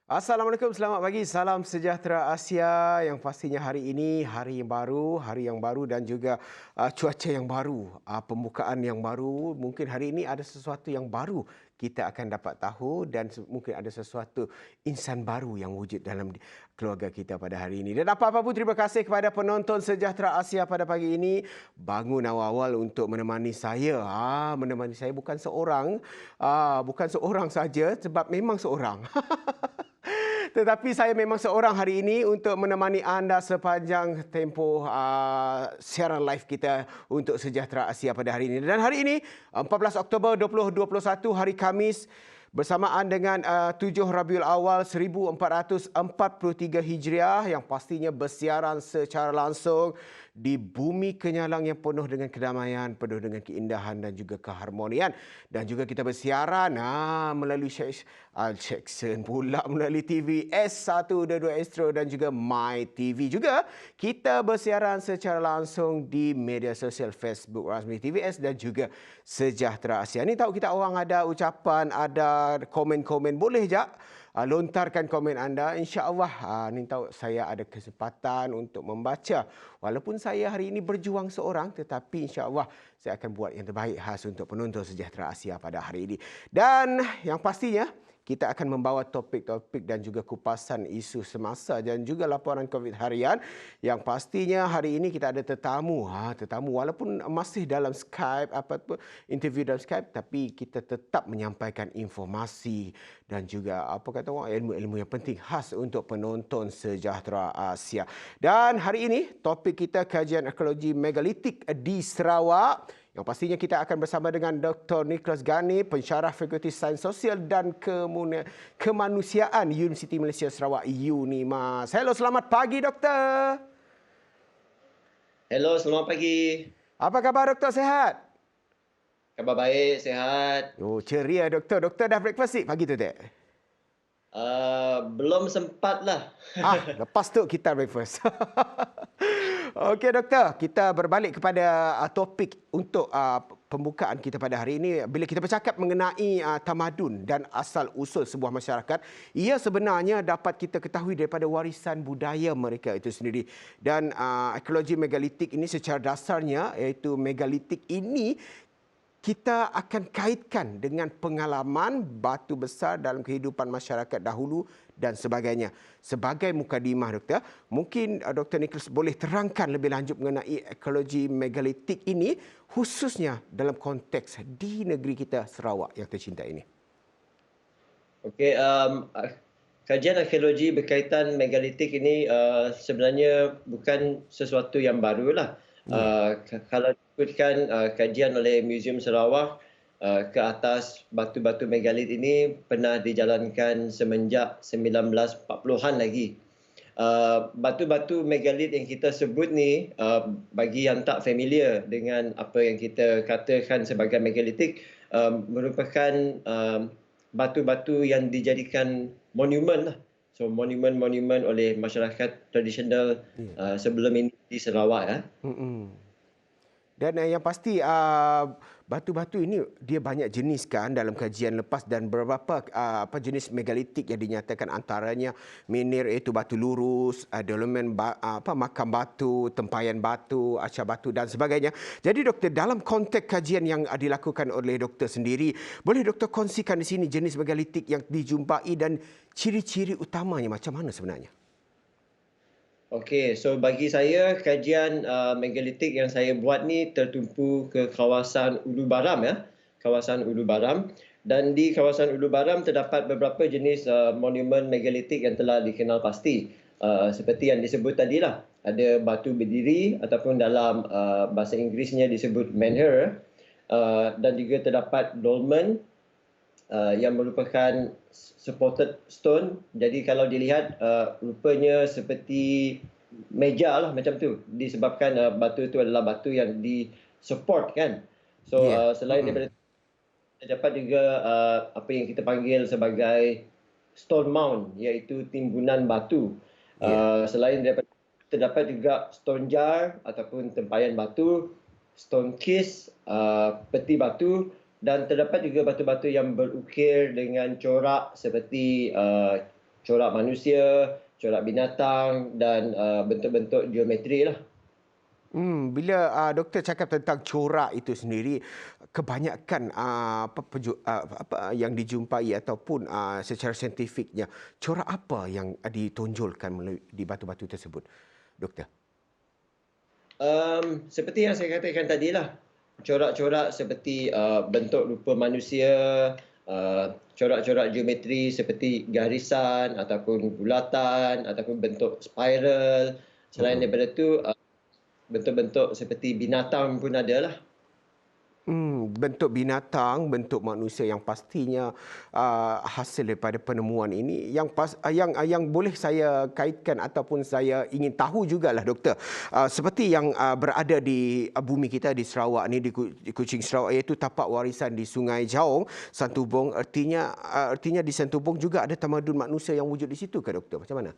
Assalamualaikum, selamat pagi. Salam sejahtera Asia yang pastinya hari ini hari yang baru dan juga cuaca yang baru, pembukaan yang baru. Mungkin hari ini ada sesuatu yang baru kita akan dapat tahu dan mungkin ada sesuatu insan baru yang wujud dalam keluarga kita pada hari ini. Dan apa-apa pun terima kasih kepada penonton sejahtera Asia pada pagi ini bangun awal-awal untuk menemani saya. Menemani saya bukan seorang saja sebab memang seorang. Tetapi saya memang seorang hari ini untuk menemani anda sepanjang tempoh siaran live kita untuk Sejahtera Asia pada hari ini. Dan hari ini 14 Oktober 2021 hari Khamis bersamaan dengan 7 Rabiul Awal 1443 Hijriah yang pastinya bersiaran secara langsung di bumi kenyalang yang penuh dengan kedamaian, penuh dengan keindahan dan juga keharmonian. Dan juga kita bersiaran melalui Jackson pula melalui TV S122 Astro dan juga My TV. Juga kita bersiaran secara langsung di media sosial Facebook rasmi TVS dan juga Sejahtera Asia. Ni tahu kita orang ada ucapan, ada komen-komen, boleh je lontarkan komen anda. InsyaAllah ni tahu saya ada kesempatan untuk membaca. Walaupun saya hari ini berjuang seorang, tetapi insyaAllah saya akan buat yang terbaik khas untuk penonton Sejahtera Asia pada hari ini. Dan yang pastinya, kita akan membawa topik-topik dan juga kupasan isu semasa dan juga laporan COVID harian yang pastinya hari ini kita ada tetamu. Tetamu walaupun masih dalam Skype, interview dalam Skype, tapi kita tetap menyampaikan informasi dan juga ilmu-ilmu yang penting khas untuk penonton Sejahtera Asia. Dan hari ini topik kita kajian arkeologi megalitik di Sarawak. Yang pastinya kita akan bersama dengan Dr. Nicholas Ghani, pensyarah Fakulti Sains Sosial dan Kemanusiaan Universiti Malaysia Sarawak UNIMAS. Hello, selamat pagi Doktor. Hello, selamat pagi. Apa khabar Doktor, sehat? Khabar baik, sehat. Oh, ceria Doktor. Doktor dah breakfast pagi tu tak? Belum sempat lah. Lepas tu kita breakfast. Okey Doktor, kita berbalik kepada topik untuk pembukaan kita pada hari ini. Bila kita bercakap mengenai tamadun dan asal-usul sebuah masyarakat, ia sebenarnya dapat kita ketahui daripada warisan budaya mereka itu sendiri. Dan arkeologi megalitik ini secara dasarnya, iaitu megalitik ini kita akan kaitkan dengan pengalaman batu besar dalam kehidupan masyarakat dahulu dan sebagainya. Sebagai mukadimah, Doktor, mungkin Dr. Nicholas boleh terangkan lebih lanjut mengenai arkeologi megalitik ini, khususnya dalam konteks di negeri kita Sarawak yang tercinta ini. Okey, kajian arkeologi berkaitan megalitik ini sebenarnya bukan sesuatu yang baru lah. Kalau disebutkan kajian oleh Museum Sarawak ke atas batu-batu megalit ini pernah dijalankan semenjak 1940-an lagi. Batu-batu megalit yang kita sebut ni, bagi yang tak familiar dengan apa yang kita katakan sebagai megalitik, merupakan batu-batu yang dijadikan monumen lah. So monumen-monumen oleh masyarakat tradisional sebelum ini di Sarawak. Dan yang pasti batu-batu ini dia banyak jenis kan dalam kajian lepas, dan beberapa jenis megalitik yang dinyatakan antaranya menir, iaitu batu lurus, dolomen, makam batu, tempayan batu, arca batu dan sebagainya. Jadi Doktor, dalam konteks kajian yang dilakukan oleh Doktor sendiri, boleh Doktor kongsikan di sini jenis megalitik yang dijumpai dan ciri-ciri utamanya macam mana sebenarnya? Okey, so bagi saya kajian megalitik yang saya buat ni tertumpu ke kawasan Ulu Baram kawasan Ulu Baram, dan di kawasan Ulu Baram terdapat beberapa jenis monumen megalitik yang telah dikenal pasti. Seperti yang disebut tadilah, ada batu berdiri ataupun dalam bahasa Inggerisnya disebut menhir, dan juga terdapat dolmen yang merupakan supported stone. Jadi kalau dilihat rupanya seperti meja lah macam tu, disebabkan batu itu adalah batu yang disupport kan. So selain daripada terdapat juga apa yang kita panggil sebagai stone mound, iaitu timbunan batu. Selain daripada terdapat juga stone jar ataupun tempayan batu, stone kiss, peti batu, dan terdapat juga batu-batu yang berukir dengan corak seperti corak manusia, corak binatang dan bentuk-bentuk geometri lah. Bila doktor cakap tentang corak itu sendiri, kebanyakan apa yang dijumpai ataupun secara saintifiknya, corak apa yang ditonjolkan di batu-batu tersebut, doktor? Seperti yang saya katakan tadilah, corak-corak seperti bentuk rupa manusia, corak-corak geometri seperti garisan ataupun bulatan ataupun bentuk spiral. Selain Mm-mm. daripada itu, bentuk-bentuk seperti binatang pun ada lah. Bentuk binatang, bentuk manusia yang pastinya hasil daripada penemuan ini yang boleh saya kaitkan ataupun saya ingin tahu jugalah doktor. Seperti yang berada di bumi kita di Sarawak ni di Kuching Sarawak, iaitu tapak warisan di Sungai Jaung, Santubong, artinya di Santubong juga ada tamadun manusia yang wujud di situ ke doktor? Macam mana?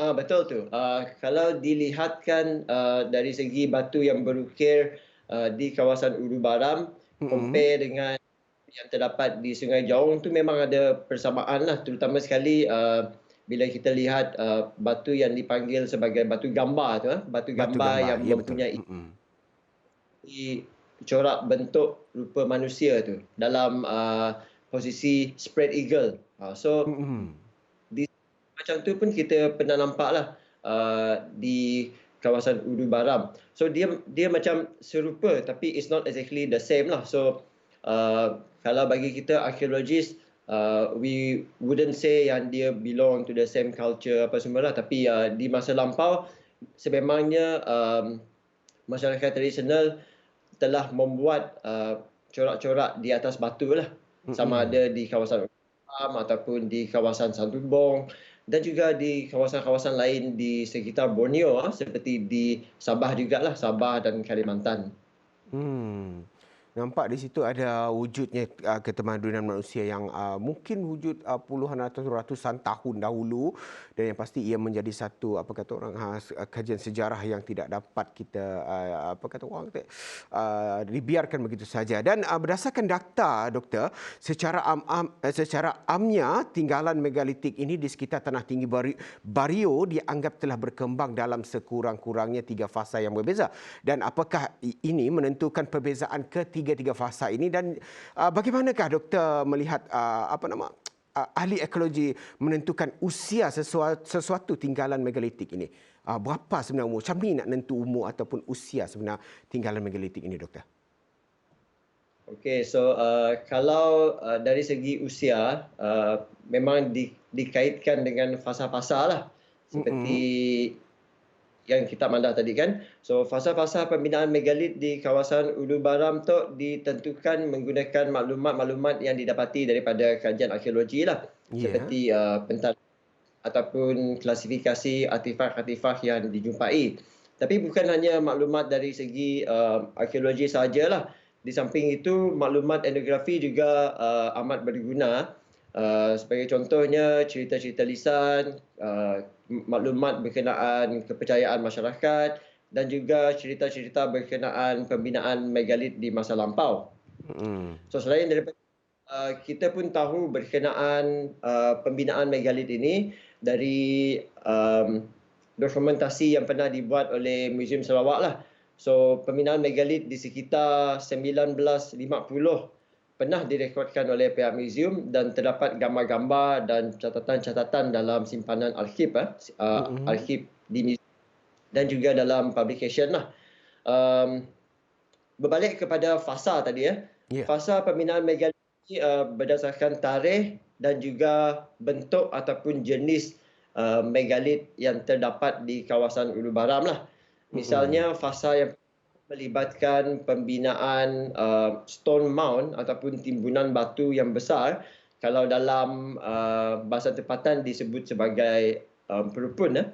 Betul tu. Kalau dilihatkan dari segi batu yang berukir di kawasan Ulu Baram, Mm-mm. compare dengan yang terdapat di Sungai Jaung tu memang ada persamaan lah. Terutama sekali bila kita lihat batu yang dipanggil sebagai batu gambar tu, batu Batu gambar gambar, yang ya betul. mempunyai Mm-mm. corak bentuk rupa manusia tu dalam posisi spread eagle. So Mm-mm. di macam tu pun kita pernah nampak lah di kawasan Ulu Baram. So dia macam serupa tapi it's not exactly the same lah. So kalau bagi kita archaeologist, we wouldn't say yang dia belong to the same culture apa semua lah. Tapi di masa lampau sememangnya masyarakat tradisional telah membuat corak-corak di atas batu lah. Sama Mm-mm. ada di kawasan Batam ataupun di kawasan Santubong dan juga di kawasan-kawasan lain di sekitar Borneo seperti di Sabah jugalah, Sabah dan Kalimantan. Hmm. Nampak di situ ada wujudnya ketamadunan manusia yang mungkin wujud puluhan atau ratusan tahun dahulu, dan yang pasti ia menjadi satu apa kata orang kajian sejarah yang tidak dapat kita apa kata orang dibiarkan begitu saja. Dan berdasarkan data doktor, secara amnya tinggalan megalitik ini di sekitar tanah tinggi Bario dianggap telah berkembang dalam sekurang-kurangnya 3 fasa yang berbeza. Dan apakah ini menentukan perbezaan ketiga-tiga fasa ini, dan bagaimanakah doktor melihat ahli ekologi menentukan usia sesuatu tinggalan megalitik ini? Berapa sebenarnya umur? Macam ni nak nentu umur ataupun usia sebenar tinggalan megalitik ini, doktor? Okey, so kalau dari segi usia, memang dikaitkan dengan fasa-fasa lah. Seperti Mm-mm. yang kita mandah tadi kan. So fasa-fasa pembinaan megalit di kawasan Ulu Baram tu ditentukan menggunakan maklumat-maklumat yang didapati daripada kajian arkeologi lah. Ya. Seperti ataupun klasifikasi artifak-artifak yang dijumpai. Tapi bukan hanya maklumat dari segi arkeologi sahajalah. Di samping itu, maklumat etnografi juga amat berguna. Sebagai contohnya, cerita-cerita lisan, maklumat berkenaan kepercayaan masyarakat dan juga cerita-cerita berkenaan pembinaan megalit di masa lampau. Mm-mm. So selain daripada kita pun tahu berkenaan pembinaan megalit ini dari dokumentasi yang pernah dibuat oleh Museum Sarawak lah. So pembinaan megalit di sekitar 1950 pernah direkodkan oleh pihak museum dan terdapat gambar-gambar dan catatan-catatan dalam simpanan arsip Mm-mm. arsip di museum dan juga dalam publication lah. Um, Berbalik kepada fasa tadi Ya. fasa pembinaan megalit ini berdasarkan tarikh dan juga bentuk ataupun jenis megalit yang terdapat di kawasan Ulu Baram lah. Mm-mm. Misalnya fasa yang melibatkan pembinaan stone mound ataupun timbunan batu yang besar, kalau dalam bahasa tempatan disebut sebagai perupun,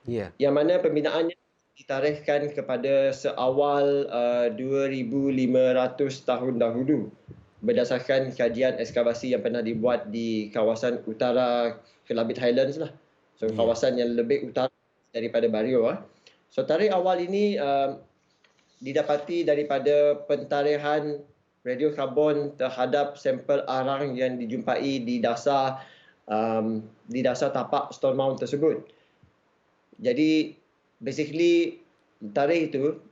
Ya. yang mana pembinaannya ditarikhkan kepada seawal 2500 tahun dahulu berdasarkan kajian ekskavasi yang pernah dibuat di kawasan utara Kelabit Highlands lah. So Ya. kawasan yang lebih utara daripada Bario. So tarikh awal ini didapati daripada pentarihan radiokarbon terhadap sampel arang yang dijumpai di dasar di dasar tapak stone mound tersebut. Jadi basically tarikh itu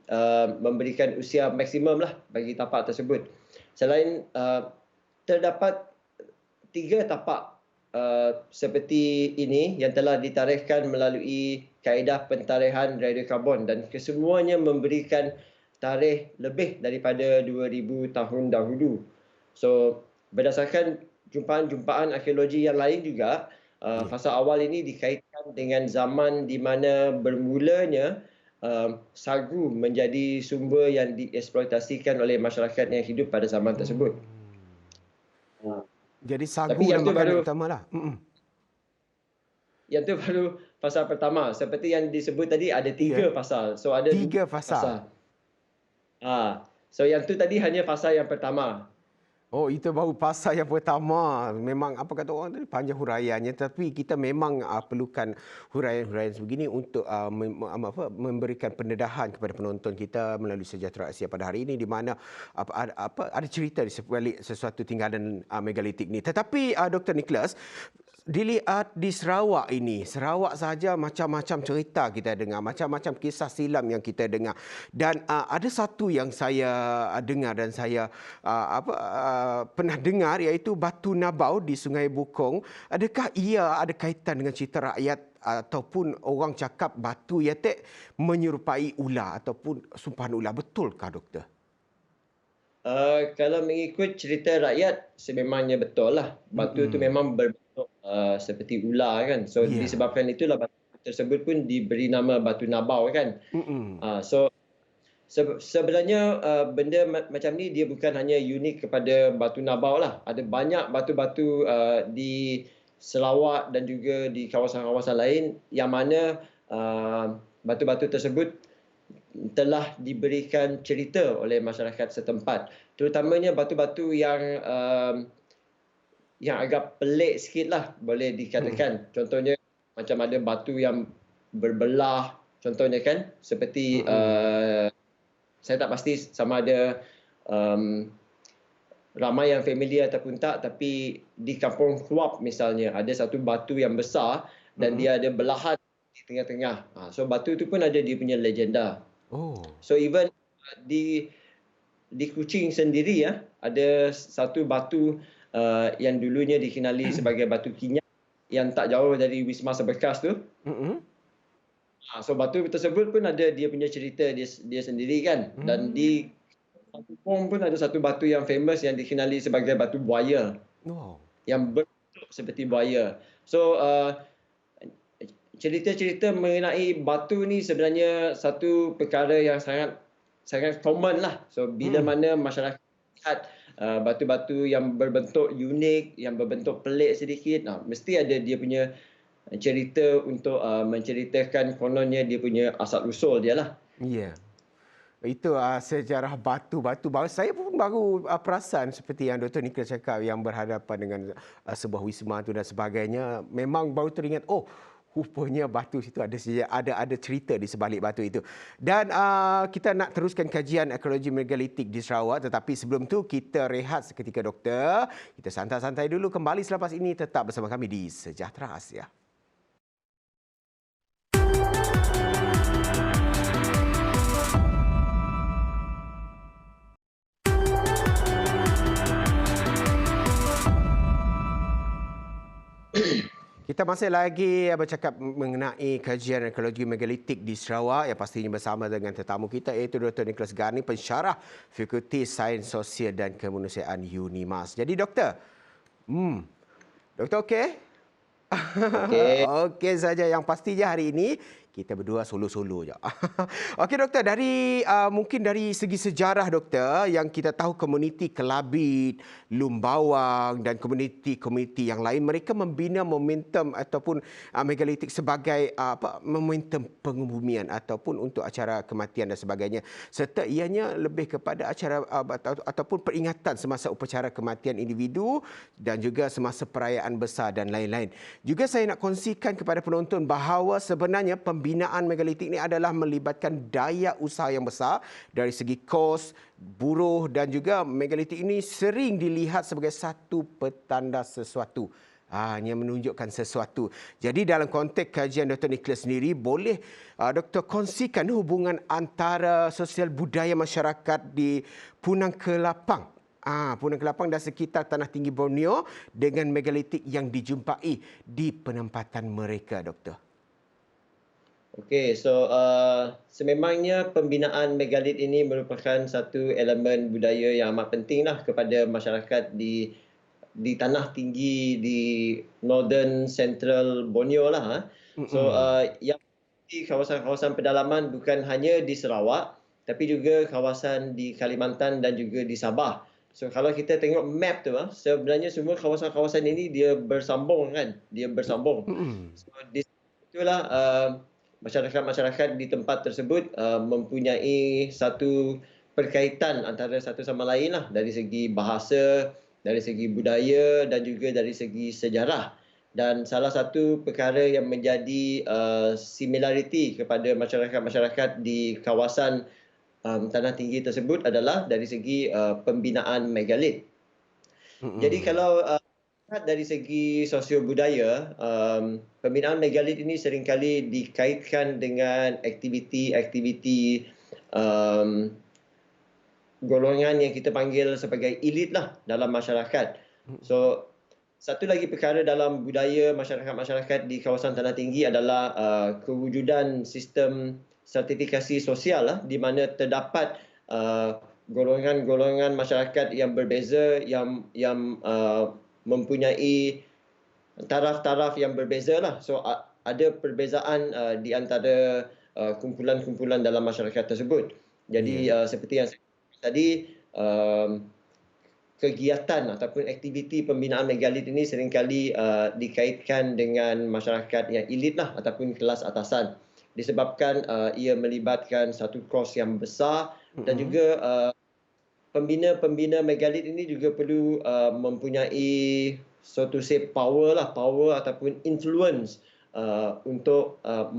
memberikan usia maksimum lah bagi tapak tersebut. Selain terdapat 3 tapak seperti ini yang telah ditarikhkan melalui kaedah pentarihan radiokarbon dan kesemuanya memberikan tarikh lebih daripada 2000 tahun dahulu. So berdasarkan jumpaan-jumpaan arkeologi yang lain juga, fasa awal ini dikaitkan dengan zaman di mana bermulanya sagu menjadi sumber yang dieksploitasikan oleh masyarakat yang hidup pada zaman tersebut. Jadi Tapi sagu yang dan tu makanan baru utama lah. yang tu baru pasal pertama. Seperti yang disebut tadi ada 3 pasal. So ada 2 3 fasa. pasal. So yang tu tadi hanya fasa yang pertama. Oh, itu baru pasal yang pertama. Memang apa kata orang tadi panjang huraiannya, tapi kita memang perlukan huraian-huraian sebegini untuk memberikan pendedahan kepada penonton kita melalui Sejahtera Asia pada hari ini, di mana ada cerita di sebalik sesuatu tinggalan megalitik ni. Tetapi Dr. Nicholas, dilihat di Sarawak ini, Sarawak saja macam-macam cerita kita dengar, macam-macam kisah silam yang kita dengar. Dan ada satu yang saya dengar dan saya pernah dengar, iaitu Batu Nabau di Sungai Bukong. Adakah ia ada kaitan dengan cerita rakyat ataupun orang cakap batu yatek menyerupai ular ataupun sumpahan ular? Betulkah, Doktor? Kalau mengikut cerita rakyat, sememangnya betul lah. Batu tu memang berbentuk seperti ular kan. So disebabkan itulah batu tersebut pun diberi nama Batu Nabau kan. So sebenarnya benda macam ni dia bukan hanya unik kepada Batu Nabau lah. Ada banyak batu-batu di Sarawak dan juga di kawasan-kawasan lain yang mana batu-batu tersebut telah diberikan cerita oleh masyarakat setempat. Terutamanya batu-batu yang agak pelik sikit lah boleh dikatakan. Contohnya macam ada batu yang berbelah contohnya kan. Seperti saya tak pasti sama ada ramai yang familiar ataupun tak, tapi di Kampung Huap misalnya ada satu batu yang besar dan dia ada belahan di tengah-tengah. So batu tu pun ada dia punya legenda. So even di Kuching sendiri ada satu batu yang dulunya dikenali sebagai batu kinyak yang tak jauh dari Wisma Sebekas tu. So batu tersebut pun ada dia punya cerita dia sendiri kan. Dan di Kampung pun ada satu batu yang famous yang dikenali sebagai batu buaya. Yang berbentuk seperti buaya. So cerita-cerita mengenai batu ni sebenarnya satu perkara yang sangat common lah. So bila mana masyarakat lihat batu-batu yang berbentuk unik, yang berbentuk pelik sedikit, mesti ada dia punya cerita untuk menceritakan kononnya dia punya asal usul dia lah. Ya. Itu sejarah batu-batu. Saya pun baru perasan seperti yang Dr. Nicholas cakap, yang berhadapan dengan sebuah wisma tu dan sebagainya. Memang baru teringat, rupanya batu situ ada cerita di sebalik batu itu. Dan kita nak teruskan kajian arkeologi megalitik di Sarawak, tetapi sebelum tu kita rehat seketika, Doktor. Kita santai-santai dulu, kembali selepas ini. Tetap bersama kami di Sejahtera Asia. Kita masih lagi bercakap mengenai kajian arkeologi megalitik di Sarawak, yang pastinya bersama dengan tetamu kita, iaitu Dr. Nicholas Garni, pensyarah Fakulti Sains Sosial dan Kemanusiaan UNIMAS. Jadi Doktor, Doktor okey? Okey saja. Yang pastinya hari ini kita berdua solo-solo je. Okey Doktor, mungkin dari segi sejarah Doktor, yang kita tahu komuniti Kelabit, Lumbawang dan komuniti-komuniti yang lain, mereka membina momentum ataupun megalitik sebagai momentum pengebumian ataupun untuk acara kematian dan sebagainya. Serta ianya lebih kepada acara ataupun peringatan semasa upacara kematian individu dan juga semasa perayaan besar dan lain-lain. Juga saya nak kongsikan kepada penonton bahawa sebenarnya pembinaan megalitik ini adalah melibatkan daya usaha yang besar dari segi kos, buruh, dan juga megalitik ini sering dilihat sebagai satu petanda sesuatu Hanya menunjukkan sesuatu. Jadi dalam konteks kajian Dr. Nicholas sendiri, boleh Dr. kongsikan hubungan antara sosial budaya masyarakat di Punang Kelapang, Punang Kelapang dan sekitar Tanah Tinggi Borneo dengan megalitik yang dijumpai di penempatan mereka, Doktor. Okey, so sememangnya pembinaan megalit ini merupakan satu elemen budaya yang amat pentinglah kepada masyarakat di tanah tinggi di Northern Central Borneo lah. So Mm-mm. yang di kawasan-kawasan pedalaman bukan hanya di Sarawak tapi juga kawasan di Kalimantan dan juga di Sabah. So kalau kita tengok map tu sebenarnya semua kawasan-kawasan ini dia bersambung kan, dia bersambung. Mm-mm. So di situlah masyarakat-masyarakat di tempat tersebut mempunyai satu perkaitan antara satu sama lain lah dari segi bahasa, dari segi budaya dan juga dari segi sejarah. Dan salah satu perkara yang menjadi similariti kepada masyarakat-masyarakat di kawasan tanah tinggi tersebut adalah dari segi pembinaan megalit. Jadi Mm-mm. kalau lihat dari segi sosio-budaya, pembinaan megalit ini seringkali dikaitkan dengan aktiviti-aktiviti um, golongan yang kita panggil sebagai elit lah dalam masyarakat. So, satu lagi perkara dalam budaya masyarakat-masyarakat di kawasan tanah tinggi adalah kewujudan sistem sertifikasi sosial lah, di mana terdapat golongan-golongan masyarakat yang berbeza yang mempunyai taraf-taraf yang berbeza lah. So ada perbezaan di antara kumpulan-kumpulan dalam masyarakat tersebut. Jadi Ya. seperti yang saya katakan tadi, um, kegiatan ataupun aktiviti pembinaan megalit ini seringkali dikaitkan dengan masyarakat yang elit lah ataupun kelas atasan. Disebabkan ia melibatkan satu kos yang besar dan Mm-mm. juga pembina-pembina megalit ini juga perlu mempunyai so to say power lah, power ataupun influence untuk um,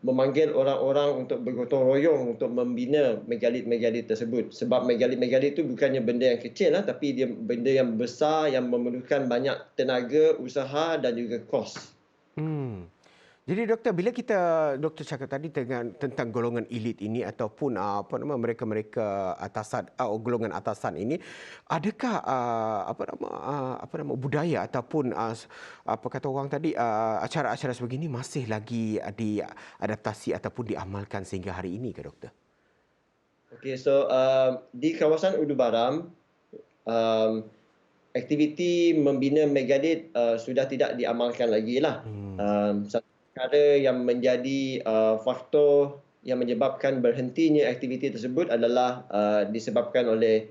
memanggil orang-orang untuk bergotong royong untuk membina megalit-megalit tersebut. Sebab megalit-megalit itu bukannya benda yang kecil lah, tapi dia benda yang besar yang memerlukan banyak tenaga, usaha dan juga kos. Hmm. Jadi doktor, bila doktor cakap tadi tentang golongan elit ini ataupun mereka-mereka atasan, golongan atasan ini, adakah budaya ataupun apa kata orang tadi, acara-acara sebegini masih lagi diadaptasi ataupun diamalkan sehingga hari ini ke doktor? Okey, so di kawasan Ulu Baram, um, aktiviti membina megalit sudah tidak diamalkan lagi lah. Hmm. Satu perkara yang menjadi faktor yang menyebabkan berhentinya aktiviti tersebut adalah disebabkan oleh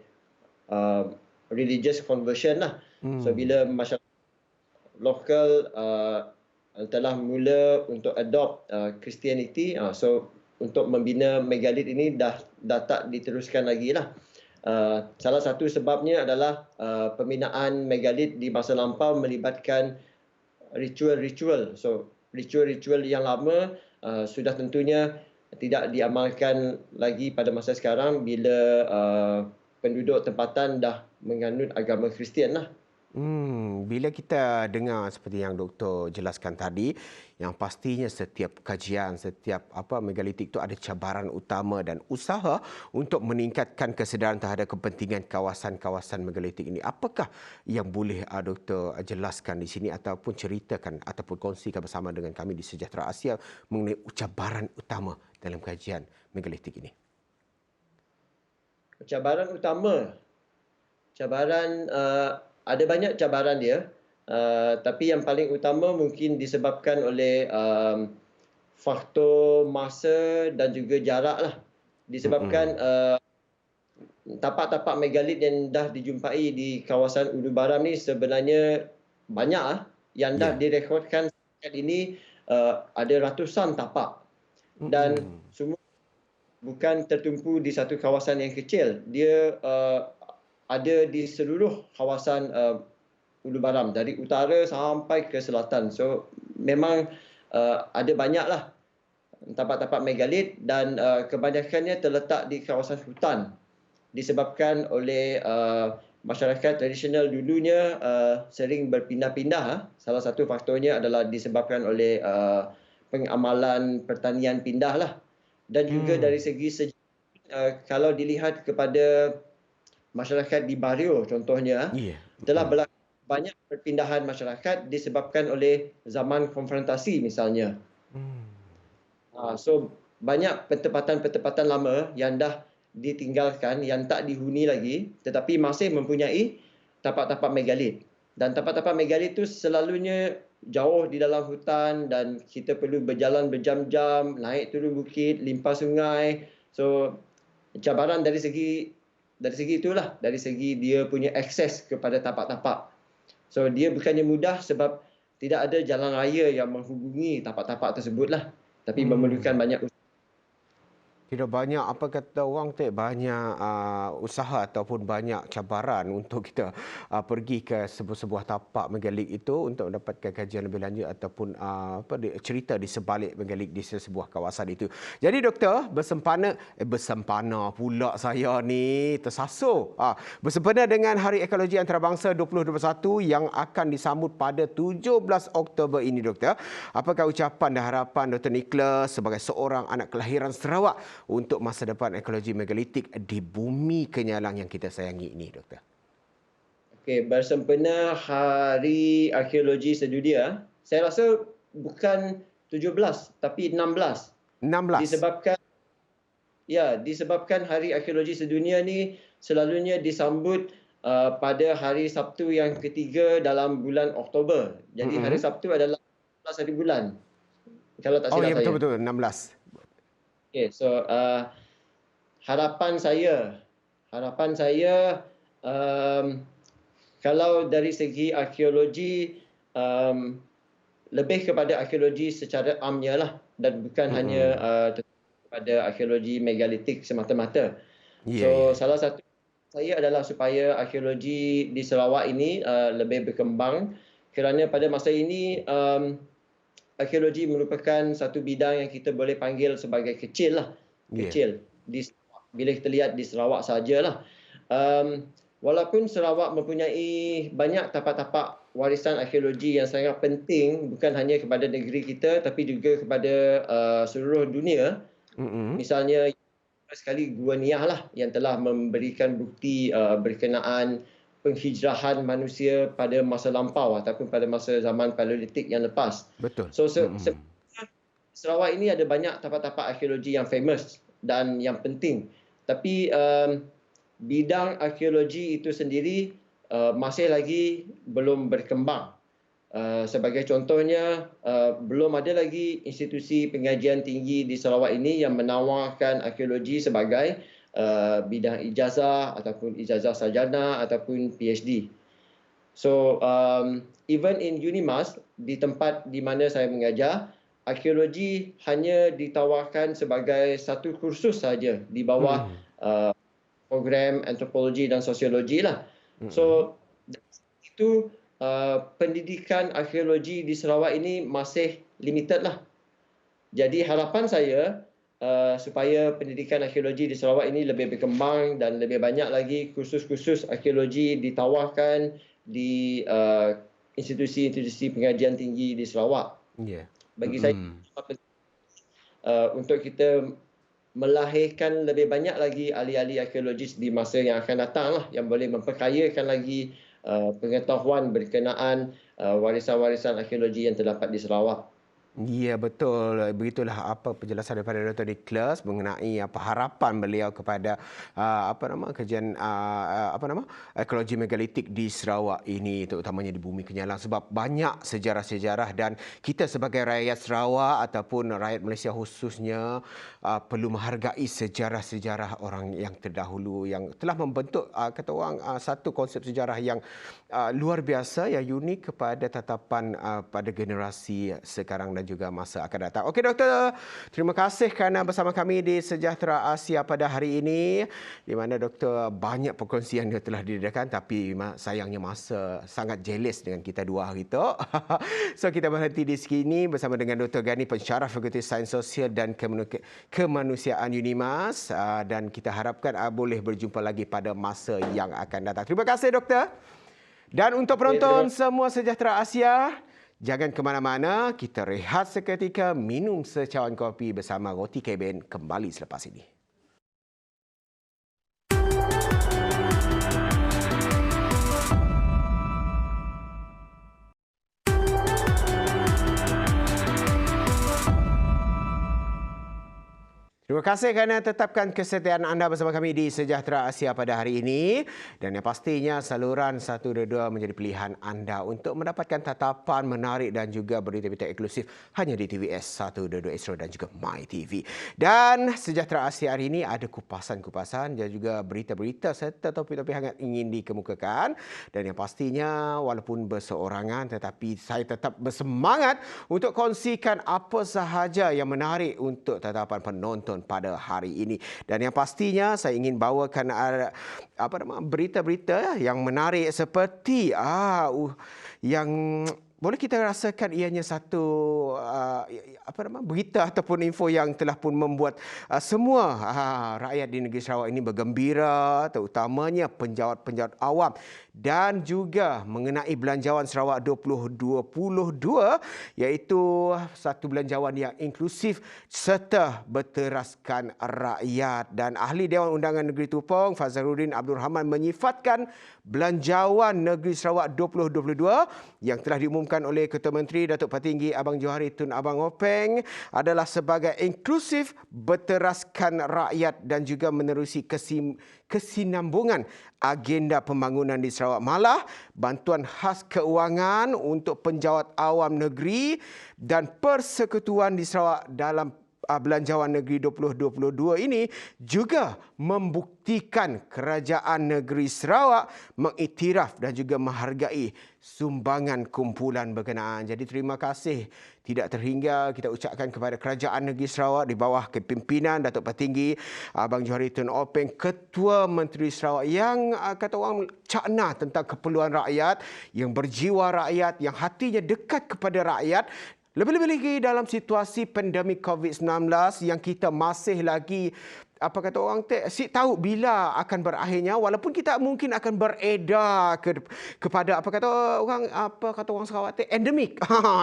uh, religious conversion lah. So Hmm. bila masyarakat lokal telah mula untuk adopt Christianity, so untuk membina megalit ini dah tak diteruskan lagi lah. Salah satu sebabnya adalah pembinaan megalit di masa lampau melibatkan ritual-ritual. So ritual-ritual yang lama sudah tentunya tidak diamalkan lagi pada masa sekarang bila penduduk tempatan dah menganut agama Kristian lah. Bila kita dengar seperti yang doktor jelaskan tadi, yang pastinya setiap kajian, setiap megalitik itu ada cabaran utama dan usaha untuk meningkatkan kesedaran terhadap kepentingan kawasan-kawasan megalitik ini. Apakah yang boleh doktor jelaskan di sini ataupun ceritakan ataupun kongsikan bersama dengan kami di Sejahtera Asia mengenai cabaran utama dalam kajian megalitik ini? Cabaran utama, cabaran ada banyak cabaran dia, tapi yang paling utama mungkin disebabkan oleh faktor masa dan juga jarak lah. Disebabkan Mm-mm. tapak-tapak megalit yang dah dijumpai di kawasan Ulu Baram ni sebenarnya banyak yang dah Ya. direkodkan setakat ini, ada ratusan tapak dan Mm-mm. semua bukan tertumpu di satu kawasan yang kecil. Dia ada di seluruh kawasan Ulu Baram dari utara sampai ke selatan. So memang ada banyaklah tapak-tapak megalit dan kebanyakannya terletak di kawasan hutan disebabkan oleh masyarakat tradisional dulunya sering berpindah-pindah. Salah satu faktornya adalah disebabkan oleh pengamalan pertanian pindah lah. Dan juga dari Hmm. segi kalau dilihat kepada masyarakat di Bario contohnya, Ya. telah berlaku banyak perpindahan masyarakat disebabkan oleh zaman konfrontasi misalnya. Hmm. So banyak pertempatan-pertempatan lama yang dah ditinggalkan, yang tak dihuni lagi, tetapi masih mempunyai tapak-tapak megalit. Dan tapak-tapak megalit itu selalunya jauh di dalam hutan dan kita perlu berjalan berjam-jam, naik turun bukit, limpah sungai. So cabaran dari segi itulah, dari segi dia punya akses kepada tapak-tapak. So dia bukannya mudah sebab tidak ada jalan raya yang menghubungi tapak-tapak tersebutlah, tapi memerlukan Hmm. banyak Tidak banyak apa kata orang tu banyak usaha ataupun banyak cabaran untuk kita pergi ke sebuah tapak megalik itu untuk mendapatkan kajian lebih lanjut ataupun cerita di sebalik megalik di sebuah kawasan itu. Jadi doktor bersempana pula saya ni tersasul. Bersempena dengan Hari Ekologi Antarabangsa 2021 yang akan disambut pada 17 Oktober ini doktor. Apakah ucapan dan harapan Dr. Nicholas sebagai seorang anak kelahiran Sarawak untuk masa depan ekologi megalitik di bumi Kenyalang yang kita sayangi ini, Doktor? Okey, bersempena Hari Arkeologi Sedunia, saya rasa bukan 17 tapi 16. 16. Disebabkan disebabkan Hari Arkeologi Sedunia ni selalunya disambut pada hari Sabtu yang ketiga dalam bulan Oktober. Jadi hari Mm-mm. Sabtu adalah 16 hari bulan, kalau tak Oh silap ya, saya. betul-betul 16. Okey, so harapan saya harapan saya um, kalau dari segi arkeologi, um, lebih kepada arkeologi secara amnya lah dan bukan hanya Mm-mm. kepada arkeologi megalitik semata-mata. Iya, iya, So iya. salah satu saya adalah supaya arkeologi di Sarawak ini lebih berkembang, kerana pada masa ini arkeologi merupakan satu bidang yang kita boleh panggil sebagai kecil lah. Iya. Kecil. Bila kita lihat di Sarawak sajalah. Um, Walaupun Sarawak mempunyai banyak tapak-tapak warisan arkeologi yang sangat penting, bukan hanya kepada negeri kita tapi juga kepada seluruh dunia. Mm-mm. Misalnya sekali Gua Niah lah yang telah memberikan bukti berkenaan penghijrahan manusia pada masa lampau ataupun pada masa zaman Paleolitik yang lepas. Betul. So Mm-mm. Sarawak ini ada banyak tapak-tapak arkeologi yang famous dan yang penting. Tapi bidang arkeologi itu sendiri masih lagi belum berkembang. Sebagai contohnya, belum ada lagi institusi pengajian tinggi di Sarawak ini yang menawarkan arkeologi sebagai bidang ijazah ataupun ijazah sarjana ataupun PhD. So, even in UNIMAS, di tempat di mana saya mengajar, arkeologi hanya ditawarkan sebagai satu kursus saja di bawah Mm-mm. uh, program antropologi dan sosiologi lah. Mm-mm. So, itu pendidikan arkeologi di Sarawak ini masih limited lah. Jadi harapan saya supaya pendidikan arkeologi di Sarawak ini lebih berkembang dan lebih banyak lagi kursus-kursus arkeologi ditawarkan di institusi-institusi pengajian tinggi di Sarawak. Iya. Bagi saya Mm-mm. untuk kita melahirkan lebih banyak lagi ahli-ahli arkeologis di masa yang akan datang lah, yang boleh memperkayakan lagi pengetahuan berkenaan warisan-warisan arkeologi yang terdapat di Sarawak. Ya, betul. Begitulah apa penjelasan daripada Dr. Nicholas mengenai apa harapan beliau kepada kajian ekologi megalitik di Sarawak ini, terutamanya di bumi Kenyalang, sebab banyak sejarah-sejarah dan kita sebagai rakyat Sarawak ataupun rakyat Malaysia khususnya perlu menghargai sejarah-sejarah orang yang terdahulu yang telah membentuk kata orang satu konsep sejarah yang luar biasa, yang unik kepada tatapan pada generasi sekarang dan juga masa akan datang. Okey doktor, terima kasih kerana bersama kami di Sejahtera Asia pada hari ini, di mana doktor banyak perkongsian yang telah diadakan, tapi sayangnya masa sangat jealous dengan kita dua hari itu. So kita berhenti di sini bersama dengan Dr. Gani, pensyarah Fakulti Sains Sosial dan Kemanusiaan UNIMAS, dan kita harapkan boleh berjumpa lagi pada masa yang akan datang. Terima kasih doktor. Dan untuk penonton semua Sejahtera Asia, jangan ke mana-mana, kita rehat seketika, minum secawan kopi bersama Roti Keben kembali selepas ini. Terima kasih kerana tetapkan kesetiaan anda bersama kami di Sejahtera Asia pada hari ini. Dan yang pastinya saluran 122 menjadi pilihan anda untuk mendapatkan tatapan menarik dan juga berita-berita eksklusif hanya di TVS 122 Astro dan juga MyTV. Dan Sejahtera Asia hari ini ada kupasan-kupasan dan juga berita-berita serta topik-topik hangat ingin dikemukakan. Dan yang pastinya walaupun berseorangan tetapi saya tetap bersemangat untuk kongsikan apa sahaja yang menarik untuk tatapan penonton pada hari ini. Dan yang pastinya saya ingin bawakan berita-berita yang menarik seperti yang boleh kita rasakan ianya satu berita ataupun info yang telah pun membuat semua rakyat di negeri Sarawak ini bergembira, terutamanya penjawat-penjawat awam, dan juga mengenai Belanjawan Sarawak 2022, iaitu satu belanjawan yang inklusif serta berteraskan rakyat. Dan Ahli Dewan Undangan Negeri Tupong, Fazarudin Abdul Rahman, menyifatkan Belanjawan Negeri Sarawak 2022 yang telah diumumkan oleh Ketua Menteri Datuk Patinggi Abang Johari Tun Abang Openg adalah sebagai inklusif, berteraskan rakyat dan juga menerusi kesinambungan agenda pembangunan di Sarawak. Malah, bantuan khas keuangan untuk penjawat awam negeri dan persekutuan di Sarawak dalam Belanjawan Negeri 2022 ini juga membuktikan kerajaan negeri Sarawak mengiktiraf dan juga menghargai sumbangan kumpulan berkenaan. Jadi terima kasih tidak terhingga kita ucapkan kepada kerajaan negeri Sarawak di bawah kepimpinan Datuk Patinggi Abang Johari Tun Openg, Ketua Menteri Sarawak, yang kata orang cakna tentang keperluan rakyat, yang berjiwa rakyat, yang hatinya dekat kepada rakyat. Lebih-lebih lagi dalam situasi pandemik COVID-19 yang kita masih lagi si tahu bila akan berakhirnya, walaupun kita mungkin akan beredar kepada orang Sarawak endemik.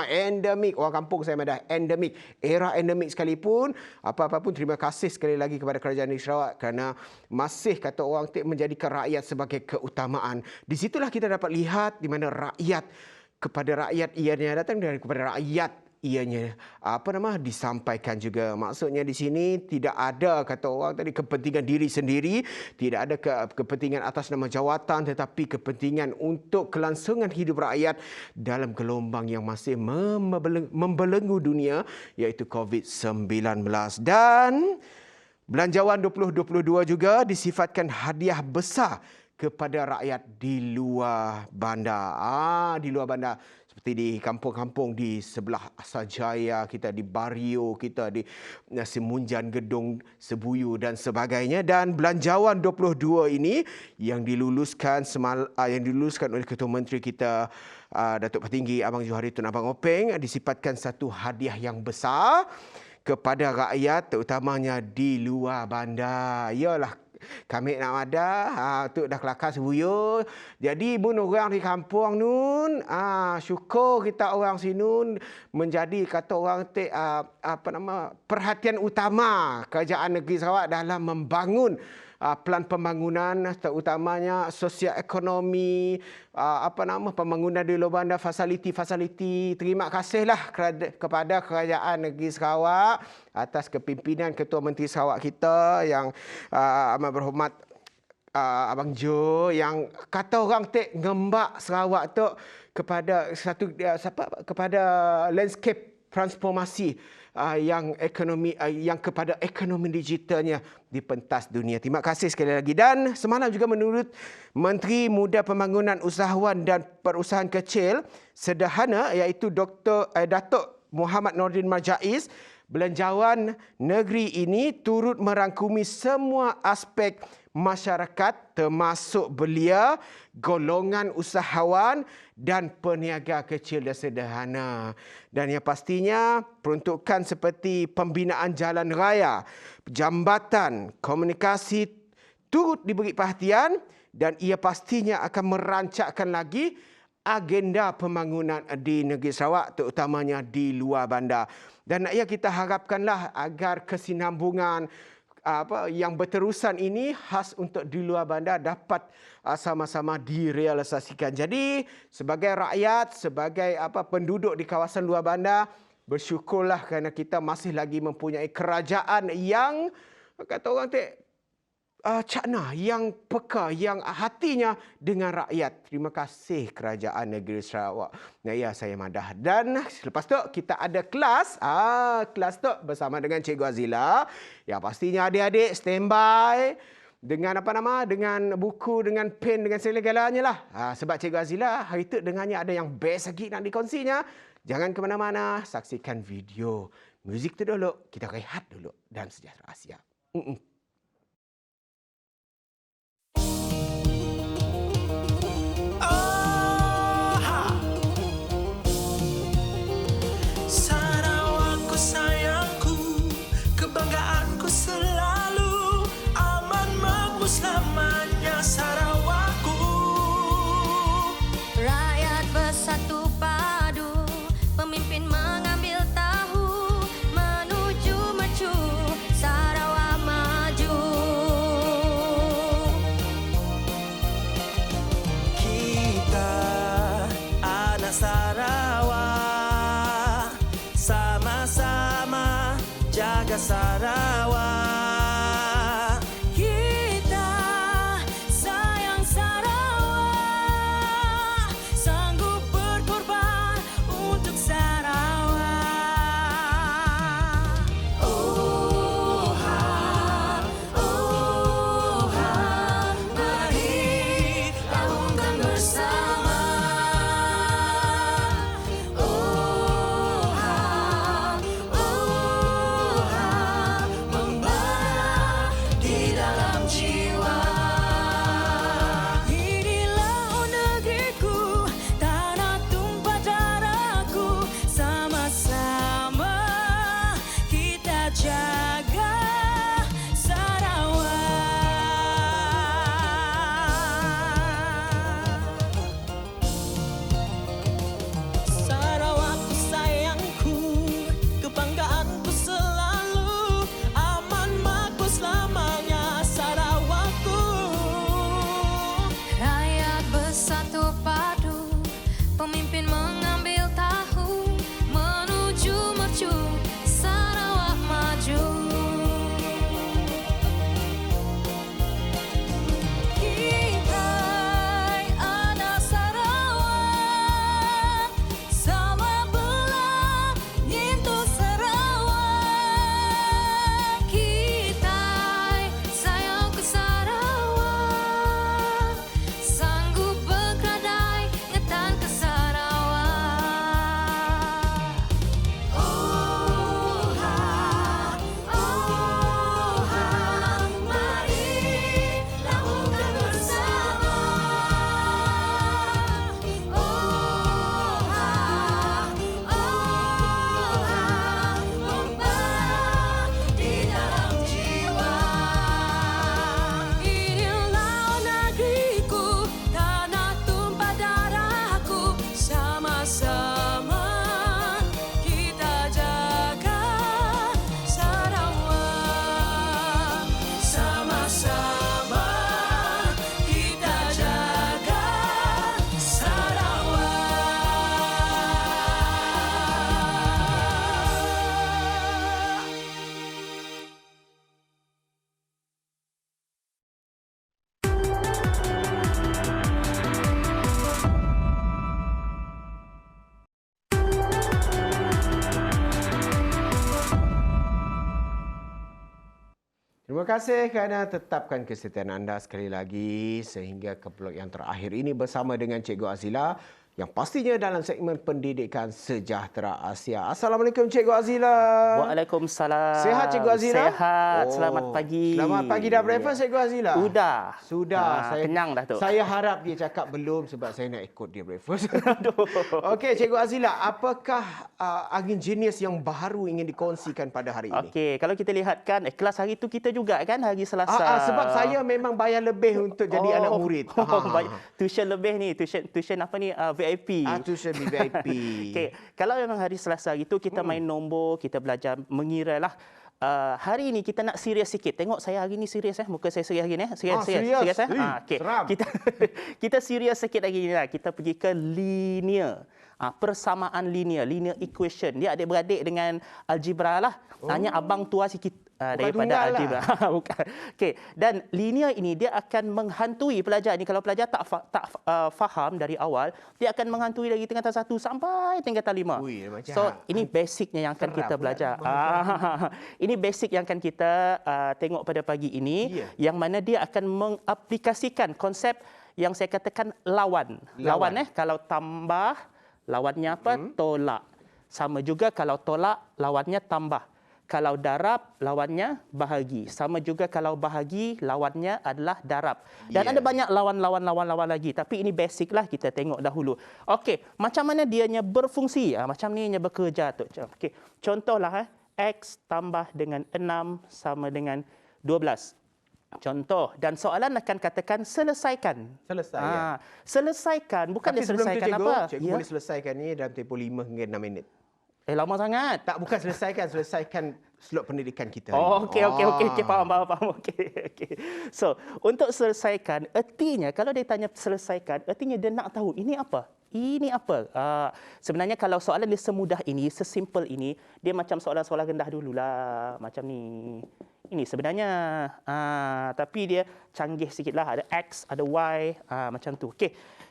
Endemik, orang kampung saya madah endemik, era endemik sekalipun. Apa-apapun, terima kasih sekali lagi kepada kerajaan negeri Sarawak kerana masih menjadikan rakyat sebagai keutamaan. Di situlah kita dapat lihat di mana rakyat kepada rakyat ianya datang, dan kepada rakyat ianya disampaikan juga. Maksudnya di sini tidak ada, kata orang tadi, kepentingan diri sendiri, tidak ada kepentingan atas nama jawatan, tetapi kepentingan untuk kelangsungan hidup rakyat dalam gelombang yang masih membelenggu dunia, iaitu COVID-19. Dan Belanjawan 2022 juga disifatkan hadiah besar kepada rakyat di luar bandar. Di luar bandar seperti di kampung-kampung di sebelah Asajaya, kita di Bario, kita di Semunjan, Gedung, Sebuyu dan sebagainya. Dan Belanjawan 22 ini yang diluluskan oleh Ketua Menteri kita Datuk Patinggi Abang Johari Tun Abang Openg, disifatkan satu hadiah yang besar kepada rakyat, terutamanya di luar bandar. Yalah, kami nak ada tu dah kelakar sebuyur. Jadi mun orang di kampung nun syukur kita orang sinun menjadi, kata orang perhatian utama kerajaan negeri Sarawak dalam membangun pelan pembangunan, terutamanya sosial ekonomi, pembangunan di luar bandar, fasiliti-fasiliti. Terima kasihlah kepada kerajaan negeri Sarawak atas kepimpinan Ketua Menteri Sarawak kita yang amat berhormat Abang Jo, yang kata orang ngembak Sarawak tu kepada kepada landscape transformasi yang kepada ekonomi digitalnya di pentas dunia. Terima kasih sekali lagi. Dan semalam juga menurut Menteri Muda Pembangunan Usahawan dan Perusahaan Kecil Sederhana, iaitu Datuk Muhammad Nordin Majais, belanjawan negeri ini turut merangkumi semua aspek masyarakat termasuk belia, golongan usahawan dan peniaga kecil dan sederhana. Dan yang pastinya peruntukan seperti pembinaan jalan raya, jambatan, komunikasi turut diberi perhatian dan ia pastinya akan merancangkan lagi agenda pembangunan di negeri Sarawak terutamanya di luar bandar. Dan ya kita harapkanlah agar kesinambungan yang berterusan ini khas untuk di luar bandar dapat sama-sama direalisasikan. Jadi sebagai rakyat, sebagai penduduk di kawasan luar bandar, bersyukurlah kerana kita masih lagi mempunyai kerajaan yang kata orang cakna, yang peka, yang hatinya dengan rakyat. Terima kasih Kerajaan Negeri Sarawak. Ya, saya madah. Dan selepas tu kita ada kelas. Kelas tu bersama dengan Cikgu Azila. Ya, pastinya adik-adik standby dengan dengan buku, dengan pen, dengan segala-galanya lah. Sebab Cikgu Azila hari tu dengannya ada yang best lagi nak dikongsinya. Jangan ke mana-mana, saksikan video. Muzik tu dulu, kita rehat dulu dalam Sejahtera Asia. Selamanya Sarawakku, rakyat bersatu padu, pemimpin mengambil tahu, menuju mercu Sarawak maju. Kita anak Sarawak, sama-sama jaga Sarawak. Terima kasih kerana tetapkan kesetiaan anda sekali lagi sehingga ke blok yang terakhir ini bersama dengan Cikgu Azila. yang pastinya dalam segmen pendidikan sejahtera Asia. Assalamualaikum Cikgu Azila. Waalaikumsalam. Sehat Cikgu Azila? Sehat. Selamat pagi. Selamat pagi. Dah breakfast Cikgu Azila? Sudah. Kenyang dah tu. Saya harap dia cakap belum sebab saya nak ikut dia breakfast. Okey Cikgu Azila, apakah angin genius yang baru ingin dikongsikan pada hari ini? Okey, kalau kita lihat kan kelas hari tu kita juga kan hari Selasa. Sebab saya memang bayar lebih untuk jadi anak murid. Tuition lebih ni, tuition apa ni VIP. Tuition VIP. Okey, kalau memang hari Selasa itu kita main nombor, kita belajar mengira lah. Hari ini kita nak serius sikit. Tengok saya hari ni serius muka saya serius hari ni. Serius. Okey. Kita serius sikit hari ni lah. Kita pergi ke linear. Persamaan linear equation. Dia adik-beradik dengan algebra lah. Hanya abang tua sikit daripada algebra. Bukan. Okey, dan linear ini dia akan menghantui pelajar ni. Kalau pelajar tak faham dari awal, dia akan menghantui dari tingkatan 1 sampai tingkatan 5. So, ini basicnya yang akan kita belajar. Ini basic yang akan kita tengok pada pagi ini, yang mana dia akan mengaplikasikan konsep yang saya katakan lawan. Kalau tambah, lawannya apa? Tolak. Sama juga kalau tolak, lawannya tambah. Kalau darab, lawannya bahagi. Sama juga kalau bahagi, lawannya adalah darab. Dan ada banyak lawan lagi. Tapi ini basic lah, kita tengok dahulu. Okey, macam mana dianya berfungsi? Macam ni dia bekerja tu. Okey, contohlah X tambah dengan 6 sama dengan 12. Contoh, dan soalan akan katakan selesaikan. Selesaikan, bukan tapi dia selesaikan tu, apa. Cikgu boleh selesaikan ni dalam tempoh 5 hingga 6 minit. Lama sangat. Tak, bukan selesaikan slot pendidikan kita. Okey, faham. Okey. So, untuk selesaikan, ertinya kalau dia tanya selesaikan, ertinya dia nak tahu ini apa? Sebenarnya kalau soalan dia semudah ini, sesimpel ini, dia macam soalan-soalan rendah dululah, macam ni. Ini sebenarnya, tapi dia canggih sikitlah. Ada X, ada Y, macam tu. Okey.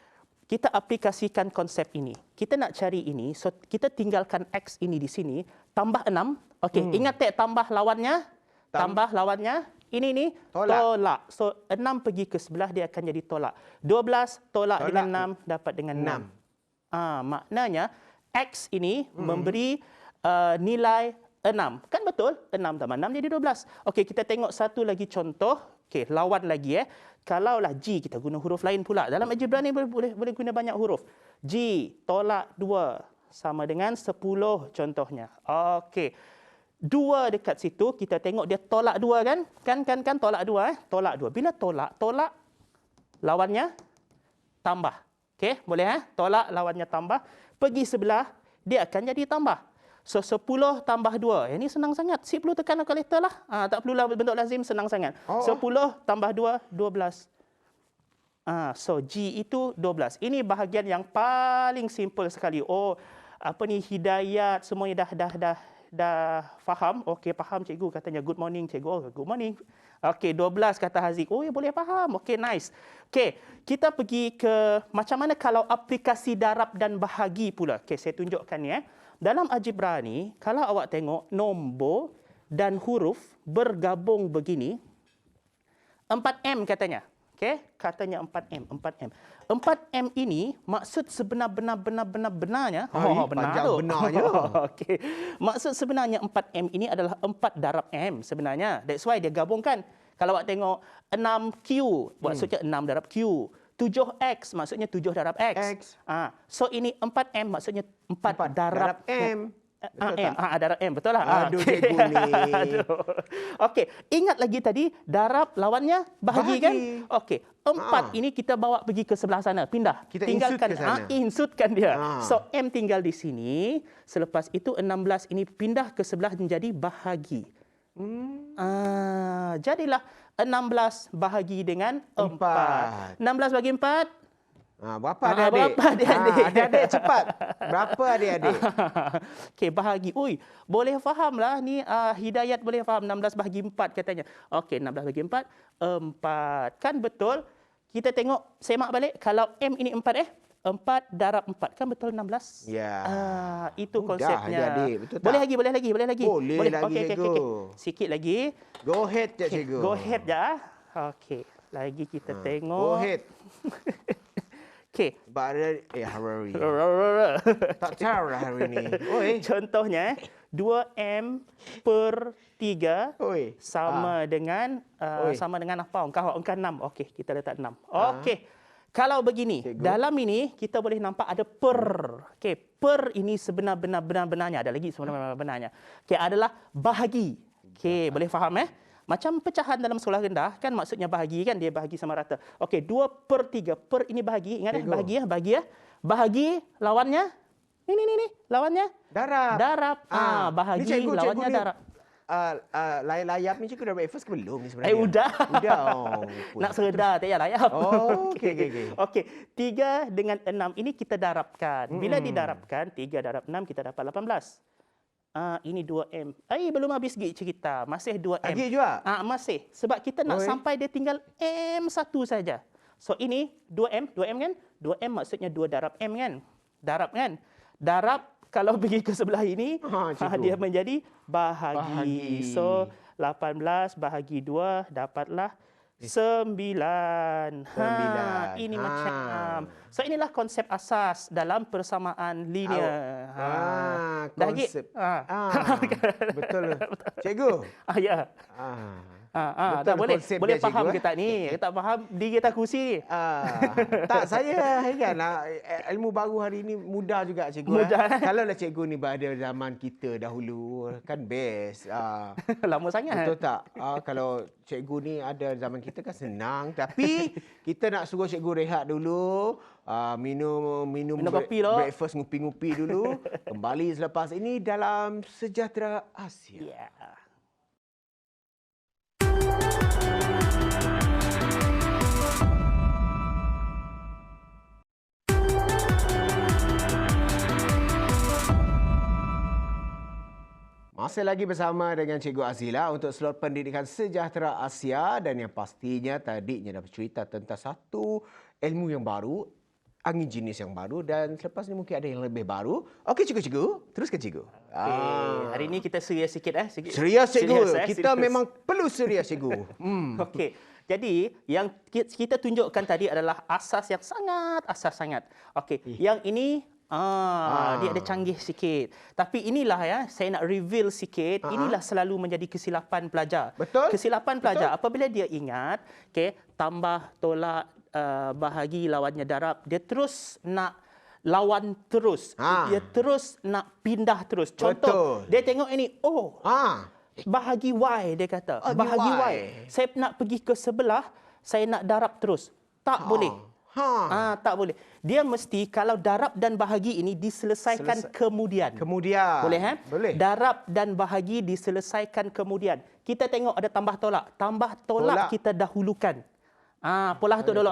Kita aplikasikan konsep ini. Kita nak cari ini, so kita tinggalkan X ini di sini, tambah 6. Okey, ingat tak tambah lawannya? Tambah lawannya, ini tolak. So, 6 pergi ke sebelah, dia akan jadi tolak. 12 tolak dengan 6, dapat dengan 6. Maknanya, X ini memberi nilai 6. Kan betul? 6 tambah 6 jadi 12. Okey, kita tengok satu lagi contoh. Okey, lawan lagi Kalaulah G, kita guna huruf lain pula. Dalam algebra ni boleh guna banyak huruf. G tolak 2 sama dengan 10 contohnya. Okey. 2 dekat situ, kita tengok dia tolak 2 kan? Kan tolak 2 Tolak 2. Bila tolak lawannya tambah. Okey, boleh Tolak lawannya tambah. Pergi sebelah, dia akan jadi tambah. So, 10 tambah 2. Ini senang sangat. 10 tekan kalkulator lah. Tak perlulah bentuk lazim, senang sangat. 10 tambah 2, 12. So, G itu 12. Ini bahagian yang paling simple sekali. Hidayat, semuanya dah faham. Okey, faham cikgu. Katanya, good morning cikgu. Good morning. Okey, 12 kata Haziq. Ya boleh faham. Okey, nice. Okey, kita pergi ke macam mana kalau aplikasi darab dan bahagi pula. Okey, saya tunjukkan ni. Dalam algebra ni, kalau awak tengok nombor dan huruf bergabung begini, 4M katanya. Okey, katanya 4M. 4M ini maksud sebenar-benarnya. Benar tu. Benarnya. Okey. Maksud sebenarnya 4M ini adalah 4 darab M sebenarnya. That's why dia gabungkan. Kalau awak tengok 6Q, maksudnya 6 darab Q. 7X maksudnya 7 darab X. So ini 4M maksudnya 4 darab M. Darab M, betul lah. Aduh, cikgu ni. Okey, ingat lagi tadi darab lawannya bahagi kan? Okey, 4 ini kita bawa pergi ke sebelah sana, pindah. Kita tinggalkan insert ke sana. Insutkan dia. So M tinggal di sini, selepas itu 16 ini pindah ke sebelah menjadi bahagi. Jadilah 16 bahagi dengan 4. 16 bagi 4. Berapa adik-adik? Adik-adik cepat. Berapa adik-adik? Okey, bahagi. Boleh fahamlah ni Hidayat boleh faham 16 bahagi 4 katanya. Okey, 16 bahagi 4, 4. Kan betul? Kita tengok, semak balik. Kalau M ini 4 4 darab 4. Kan betul 16? Ya. Itu mudah, konsepnya. adik-adik. Betul tak? Boleh lagi. Boleh lagi, cikgu. Okey. Sikit lagi. Go ahead, cikgu. Go ahead je. Okey. Lagi kita tengok. Go ahead. Okey. Hari. Tak tahu lah hari ni. Oi. Contohnya 2M per 3 Oi. sama dengan Oi. sama dengan apa? Angka 6. Okey, kita letak 6. Okey. Kalau begini, dalam ini kita boleh nampak ada per. Okey, per ini sebenar-benarnya ada lagi sebenar-benarnya. Okey, adalah bahagi. Okey, boleh faham Macam pecahan dalam sekolah rendah kan maksudnya bahagi kan, dia bahagi sama rata. Okey, 2 per 3. Per ini bahagi, ingat bahagi. Bahagi lawannya ni lawannya Darab. Darab. Bahagi Ni cikgu lawannya ni, darab. layap ni cikgu dah breakfast ke belum ni sebenarnya? Udah. Udah. Oh, Nak sedar tak payah layap. Oh, okey. Okey, 3 dengan 6 ini kita darabkan. Bila didarabkan 3 darab 6 kita dapat 18. Ini 2M. Belum habis lagi cerita. Masih 2M. Lagi juga? Masih. Sebab kita nak sampai dia tinggal M1 saja. So ini 2M kan? 2M maksudnya 2 darab M kan? Darab kan? Darab kalau pergi ke sebelah ini, dia menjadi bahagi. So 18 bahagi 2 dapatlah 9. Ini macam. So inilah konsep asas dalam persamaan linear. Konsep. Betul. Cikgu. Ya. Tak boleh faham cikgu, ke tak ni? Tak faham diri tak kursi ni. Tak, saya kan ilmu baru hari ini mudah juga cikgu. Mudah. Kalaulah cikgu ni berada zaman kita dahulu kan best. Lama sangat. Betul tak? Kalau cikgu ni ada zaman kita kan senang, tapi kita nak suruh cikgu rehat dulu. Minum kopi lo. Breakfast ngupi-ngupi dulu. Kembali selepas ini dalam Sejahtera Asia. Yeah. Masih lagi bersama dengan Cikgu Azila untuk slot pendidikan Sejahtera Asia, dan yang pastinya tadinya dah bercerita tentang satu ilmu yang baru, angin jenis yang baru, dan selepas ni mungkin ada yang lebih baru. Okey cikgu, teruskan cikgu. Hari ini kita serius sikit Serius cikgu. Kita serius. memang perlu serius cikgu. Okey. Jadi yang kita tunjukkan tadi adalah asas yang sangat. Okey. Yang ini dia ada canggih sikit. Tapi inilah saya nak reveal sikit. Inilah selalu menjadi kesilapan pelajar. Betul. Kesilapan pelajar apabila dia ingat, tambah, tolak, bahagi lawannya darab, dia terus nak lawan terus. Dia terus nak pindah terus. Contoh, dia tengok ini, bahagi Y dia kata. Bahagi Y. Saya nak pergi ke sebelah, saya nak darab terus. Tak boleh. Tak boleh. Dia mesti kalau darab dan bahagi ini diselesaikan kemudian. Boleh Boleh. Darab dan bahagi diselesaikan kemudian. Kita tengok ada tambah tolak. Tambah tolak kita dahulukan. Pola tu dulu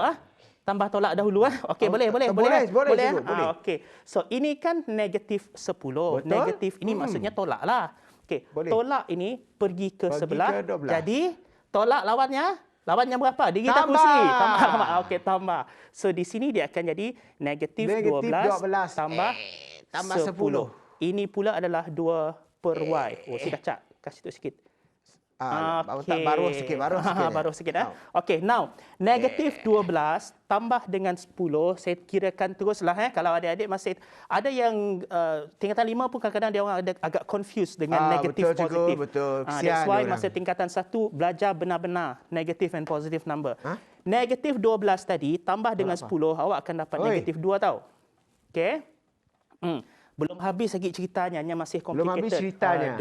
Tambah tolak dahulu Okey, boleh. Boleh. Okey. So ini kan negatif 10. Betul. Negatif ini maksudnya tolak lah. Okey. Tolak ini pergi ke sebelah. ke 12. Jadi tolak lawannya berapa? Diri tak kursi. Tambah. Okey, tambah. So di sini dia akan jadi negatif 12 tambah 10. Ini pula adalah 2 per Y. Sudah cak. Kasih tu sikit. Baru sikit. Okey, now negatif 12 tambah dengan 10, saya kirakan teruslah kalau adik-adik masih ada yang tingkatan 5 pun kadang-kadang dia orang ada agak confused dengan negatif positif. Betul. That's why masa tingkatan 1 belajar benar-benar negative and positive number. Negatif 12 tadi tambah dengan 10, awak akan dapat negatif 2 tau. Okey. Belum habis lagi ceritanya, masih complicated. Belum habis ceritanya.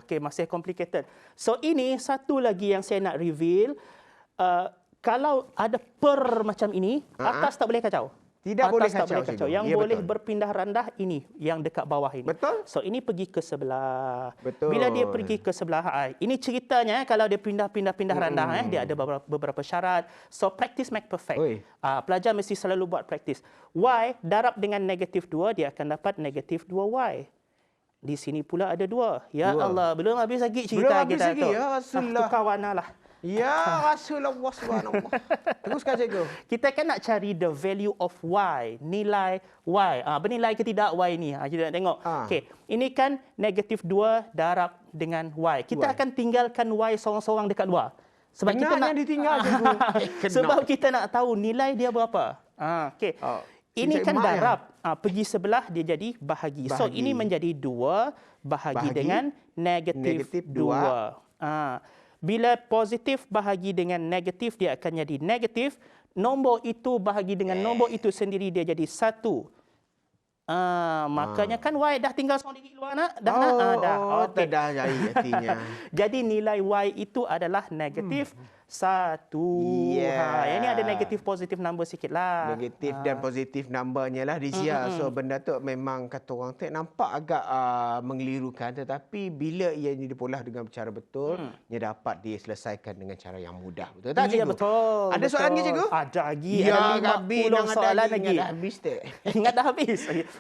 Okey, masih complicated. So ini satu lagi yang saya nak reveal. Kalau ada per macam ini, atas tak boleh kacau. Tidak boleh kacau. Yang boleh berpindah randah ini, yang dekat bawah ini. Betul. So ini pergi ke sebelah. Betul. Bila dia pergi ke sebelah, ini ceritanya kalau dia pindah randah, dia ada beberapa syarat. So practice make perfect. Pelajar mesti selalu buat practice. Y darab dengan negatif 2, dia akan dapat negatif 2Y. Di sini pula ada 2. Ya 2. Allah, belum habis lagi cerita kita tu. Ya Rasulullah. Tukar Ya Rasulullah subhanallah. Teruskan cikgu. Kita kan nak cari the value of Y, nilai Y. Bernilai ke tidak Y ni? Kita nak tengok. Okey, ini kan negatif 2 darab dengan Y. Kita akan tinggalkan Y seorang-seorang dekat luar. Sebab kita nak ditinggal cikgu. sebab kita nak tahu nilai dia berapa. Okey. Ini kan Emak ya? darab. Pergi sebelah dia jadi bahagi. So Bahagi. ini menjadi 2 bahagi dengan negatif Negatif 2. Bila positif bahagi dengan negatif, dia akan jadi negatif. Nombor itu bahagi dengan nombor itu sendiri, dia jadi 1. Makanya kan Y dah tinggal seorang digit luar nak. Dah nak? Dah. Okey. Dah jadi artinya. Jadi nilai Y itu adalah negatif 1. Yeah. Yang ni ada negatif positif number sikit lah. Negatif dan positif numbernya lah Dizia. So benda tu memang kata orang tu nampak agak mengelirukan, tetapi bila ia dipolah dengan cara betul, ia dapat diselesaikan dengan cara yang mudah. Betul tak cikgu? Ya, betul. Ada soalan lagi cikgu? Ada lagi. Ya, Ada 50 soalan lagi. Ingat dah habis tak? Ingat dah habis.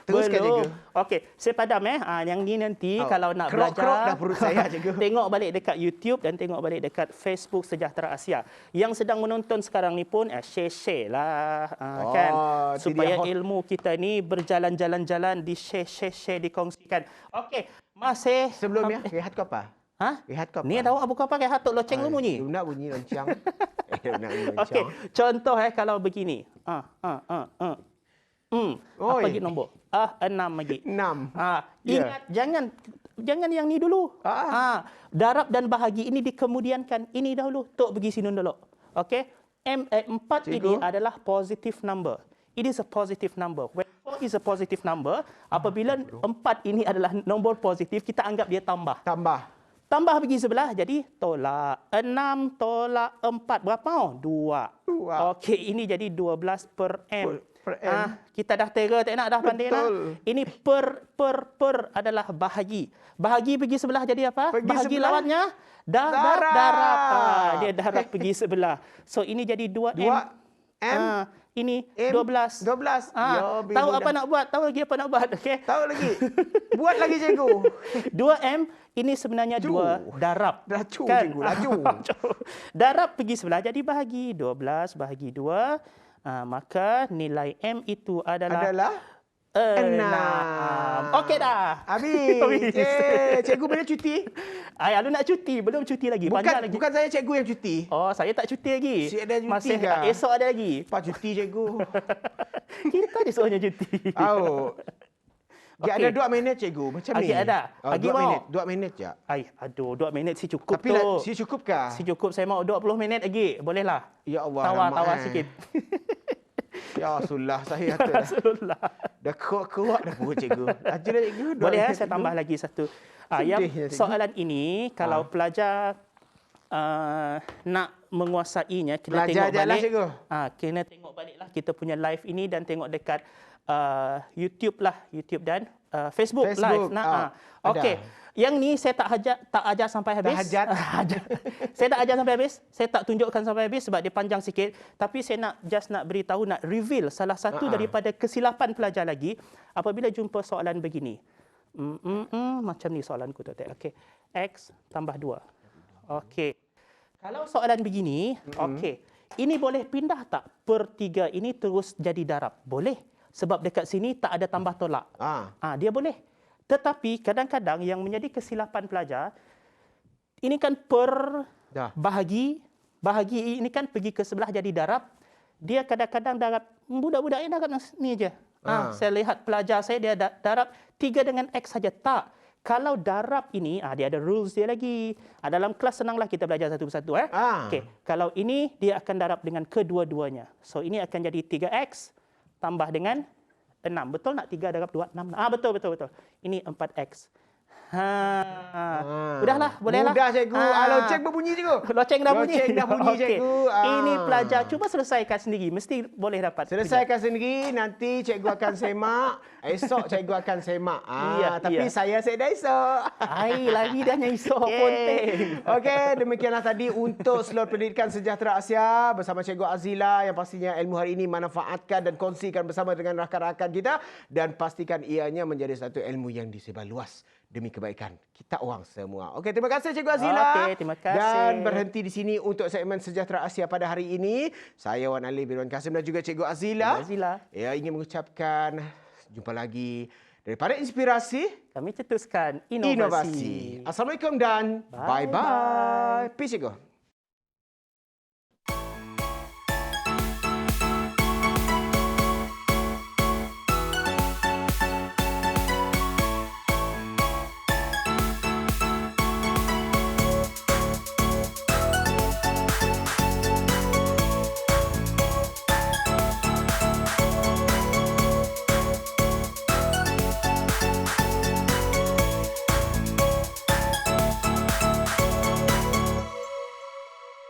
Teruskan, Belum. cikgu. Okey, saya padam yang ni nanti kalau nak Kerok-kerok belajar. dah perut saya, cikgu. Tengok balik dekat YouTube dan tengok balik dekat Facebook Sejahtera Asia. Yang sedang menonton sekarang ni pun share lah kan, itu supaya dia. ilmu kita ni berjalan-jalan-jalan, di share, dikongsikan. Okey, masih Sebelumnya, rehat kau apa? Rehat kau apa? Ni tahu apa kau pakai hatuk loceng lu bunyi. Lu nak bunyi loncang. Nak bunyi loncang. Okey, contoh kalau begini. Apa Oi. lagi nombor? 6 lagi. 6. Ingat jangan yang ni dulu. Darab dan bahagi ini dikemudiankan. Ini dahulu. Tok pergi sini dulu. Okey. 4 ini Cikgu. adalah positive number. It is a positive number. When 4 is a positive number, apabila 4 ini adalah nombor positif, kita anggap dia tambah. Tambah pergi sebelah, jadi tolak 6 tolak 4. Berapa? 2. Okey, ini jadi 12 per M. Per M. Kita dah tera tak nak dah pandai dah. Betul. Ini per adalah bahagi. Bahagi pergi sebelah jadi apa? Pergi Bahagi sebelah. lawannya darab. Dia darab pergi sebelah. So ini jadi 2 M. M. Ini M, 12. 12. Ya, Tahu bila apa dah- nak buat? Tahu lagi apa nak buat? Okey. Tahu lagi. Buat lagi cikgu. 2M ini sebenarnya Cu. 2 darab. Laju, cikgu, laju. Darab pergi sebelah jadi bahagi. 12 bahagi 2. Maka nilai M itu adalah 6. Okey dah. Habis. Cikgu bila cuti? Lu nak cuti? Belum cuti lagi. Panjang lagi. Bukan saya cikgu yang cuti. Oh, saya tak cuti lagi. Si ada cuti Masih ke? esok ada lagi. Pak cuti cikgu. Kita disuruhnya cuti. Dia Okey. ada 2 minit cikgu. Macam ni. Okey, ada. Lagi 2 mau? minit. 2 minit je. Aduh, 2 minit si cukup Tapi tu. si cukup kah? Si cukup, saya mau 20 minit lagi. Bolehlah. Ya Allah. Tawar lama, sikit. Ya Rasulullah, saya kata dah. Rasulullah. Dah kuat dah perut cikgu. Ajalah cikgu. Boleh saya tambah lagi satu. Yang Sedihnya, cikgu. soalan ini kalau pelajar nak menguasainya, kena Belajar tengok je lah, balik. cikgu. Kena tengok baliklah kita punya live ini dan tengok dekat YouTube lah, YouTube dan Facebook live. ada. Okey. Yang ni saya tak ajar sampai habis. Saya tak ajar sampai habis. Saya tak tunjukkan sampai habis sebab dia panjang sikit. Tapi saya nak beritahu, nak reveal salah satu daripada kesilapan pelajar lagi apabila jumpa soalan begini. Macam ni soalanku tu. Okey. X tambah 2. Okey. Kalau soalan begini, okey. Ini boleh pindah tak? Per 3 ini terus jadi darab. Boleh. Sebab dekat sini tak ada tambah tolak. Dia boleh. Tetapi kadang-kadang yang menjadi kesilapan pelajar, ini kan per Dah. bahagi ini kan pergi ke sebelah jadi darab. Dia kadang-kadang darab, budak-budak ini darab ni je. Saya lihat pelajar saya dia darab 3 dengan X saja. Tak. Kalau darab ini, dia ada rules dia lagi. Dalam kelas senanglah kita belajar satu persatu. Okey. Kalau ini, dia akan darab dengan kedua-duanya. So, ini akan jadi 3X tambah dengan 6. Betul nak 3 darab 2? 6. Betul. Ini 4X. Udahlah, bolehlah. Mudah cikgu. Loceng berbunyi cikgu. Loceng dah bunyi. Loceng dah bunyi, Okey. cikgu. Ini pelajar. Cuba selesaikan sendiri. Mesti boleh dapat. Selesaikan sendiri, nanti cikgu akan semak. Esok cikgu akan semak. Tapi saya dah esok. Lagi dah nyisok ponteng. Okey, demikianlah tadi untuk slot pendidikan Sejahtera Asia bersama Cikgu Azila yang pastinya ilmu hari ini manfaatkan dan kongsikan bersama dengan rakan-rakan kita dan pastikan ianya menjadi satu ilmu yang disebar luas demi kebaikan kita orang semua. Okey, terima kasih Cikgu Azila. Okey, terima kasih. Dan berhenti di sini untuk segmen Sejahtera Asia pada hari ini. Saya Wan Ali bin Wan Kasim dan juga Cikgu Azila. Ya, ingin mengucapkan jumpa lagi daripada inspirasi Kami cetuskan inovasi. Assalamualaikum dan bye-bye. Peace cikgu.